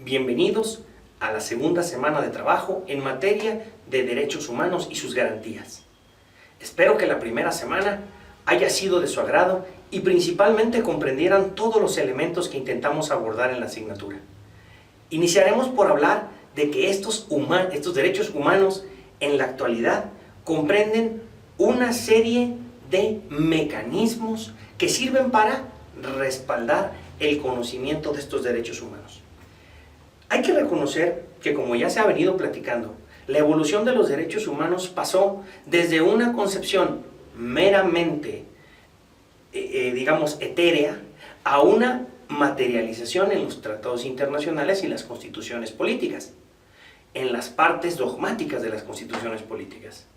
Bienvenidos a la segunda semana de trabajo en materia de derechos humanos y sus garantías. Espero que la primera semana haya sido de su agrado y principalmente comprendieran todos los elementos que intentamos abordar en la asignatura. Iniciaremos por hablar de que estos derechos humanos en la actualidad comprenden una serie de mecanismos que sirven para respaldar el conocimiento de estos derechos humanos. Hay que reconocer que, como ya se ha venido platicando, la evolución de los derechos humanos pasó desde una concepción meramente, etérea, a una materialización en los tratados internacionales y las constituciones políticas, en las partes dogmáticas de las constituciones políticas.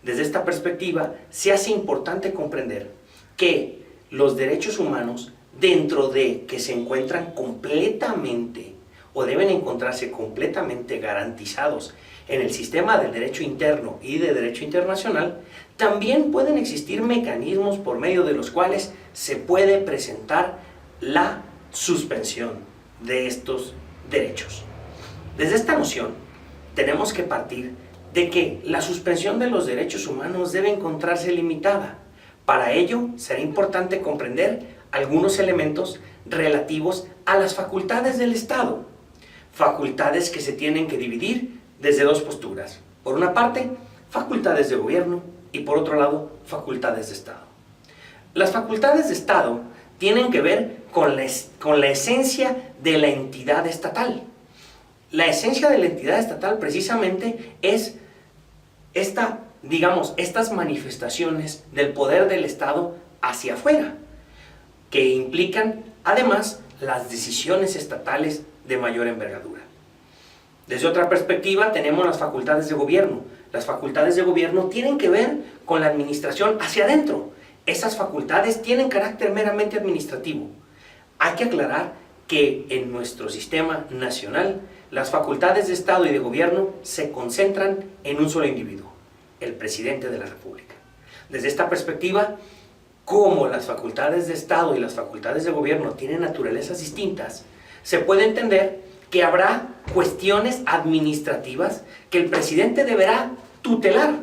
Desde esta perspectiva, se hace importante comprender que los derechos humanos, dentro de que se encuentran completamente o deben encontrarse completamente garantizados en el sistema del derecho interno y de derecho internacional, también pueden existir mecanismos por medio de los cuales se puede presentar la suspensión de estos derechos. Desde esta noción, tenemos que partir de que la suspensión de los derechos humanos debe encontrarse limitada. Para ello, será importante comprender algunos elementos relativos a las facultades del Estado. Facultades que se tienen que dividir desde dos posturas. Por una parte, facultades de gobierno y por otro lado, facultades de Estado. Las facultades de Estado tienen que ver con la esencia de la entidad estatal. La esencia de la entidad estatal precisamente es estas manifestaciones del poder del Estado hacia afuera, que implican además las decisiones estatales de mayor envergadura. Desde otra perspectiva tenemos las facultades de gobierno. Las facultades de gobierno tienen que ver con la administración hacia adentro. Esas facultades tienen carácter meramente administrativo. Hay que aclarar que en nuestro sistema nacional las facultades de Estado y de gobierno se concentran en un solo individuo, el presidente de la República. Desde esta perspectiva, como las facultades de Estado y las facultades de gobierno tienen naturalezas distintas, se puede entender que habrá cuestiones administrativas que el presidente deberá tutelar,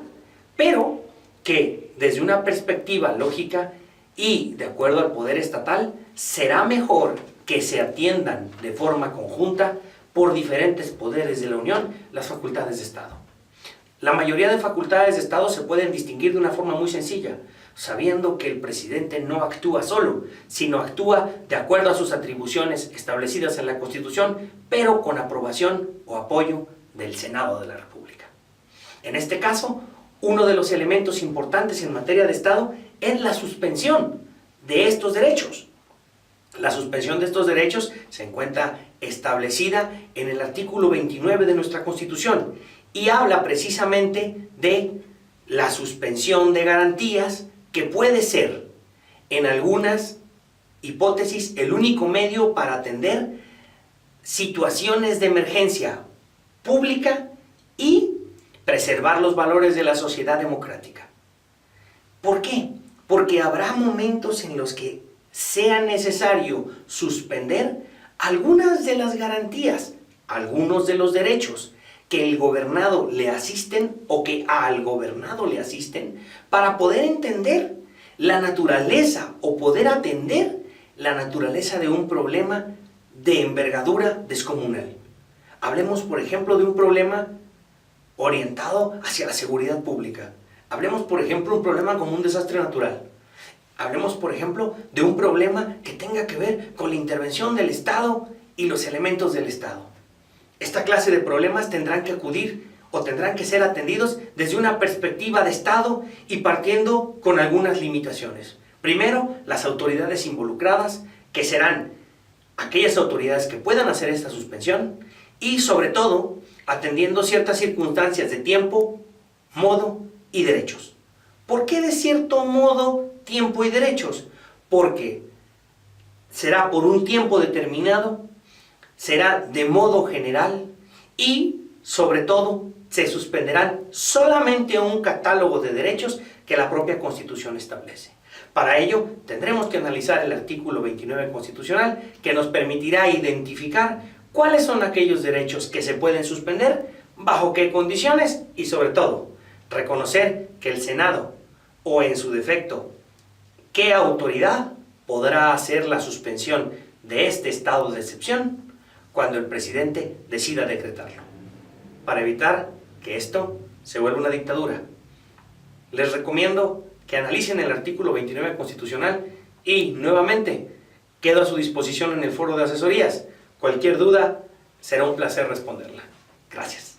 pero que desde una perspectiva lógica y de acuerdo al poder estatal, será mejor que se atiendan de forma conjunta por diferentes poderes de la Unión las facultades de Estado. La mayoría de facultades de Estado se pueden distinguir de una forma muy sencilla, sabiendo que el presidente no actúa solo, sino actúa de acuerdo a sus atribuciones establecidas en la Constitución, pero con aprobación o apoyo del Senado de la República. En este caso, uno de los elementos importantes en materia de Estado es la suspensión de estos derechos. La suspensión de estos derechos se encuentra establecida en el artículo 29 de nuestra Constitución y habla precisamente de la suspensión de garantías que puede ser, en algunas hipótesis, el único medio para atender situaciones de emergencia pública y preservar los valores de la sociedad democrática. ¿Por qué? Porque habrá momentos en los que sea necesario suspender algunas de las garantías, algunos de los derechos que el gobernado le asisten o que al gobernado le asisten para poder entender la naturaleza o poder atender la naturaleza de un problema de envergadura descomunal. Hablemos, por ejemplo, de un problema orientado hacia la seguridad pública. Hablemos, por ejemplo, de un problema como un desastre natural. Hablemos, por ejemplo, de un problema que tenga que ver con la intervención del Estado y los elementos del Estado. Esta clase de problemas tendrán que acudir o tendrán que ser atendidos desde una perspectiva de Estado y partiendo con algunas limitaciones. Primero, las autoridades involucradas, que serán aquellas autoridades que puedan hacer esta suspensión y, sobre todo, atendiendo ciertas circunstancias de tiempo, modo y derechos. ¿Por qué de cierto modo, tiempo y derechos? Porque será por un tiempo determinado, será de modo general y, sobre todo, se suspenderán solamente un catálogo de derechos que la propia Constitución establece. Para ello, tendremos que analizar el artículo 29 constitucional que nos permitirá identificar cuáles son aquellos derechos que se pueden suspender, bajo qué condiciones y sobre todo, reconocer que el Senado, o en su defecto, qué autoridad podrá hacer la suspensión de este estado de excepción cuando el presidente decida decretarlo, para evitar que esto se vuelva una dictadura. Les recomiendo que analicen el artículo 29 constitucional y, nuevamente, quedo a su disposición en el foro de asesorías. Cualquier duda, será un placer responderla. Gracias.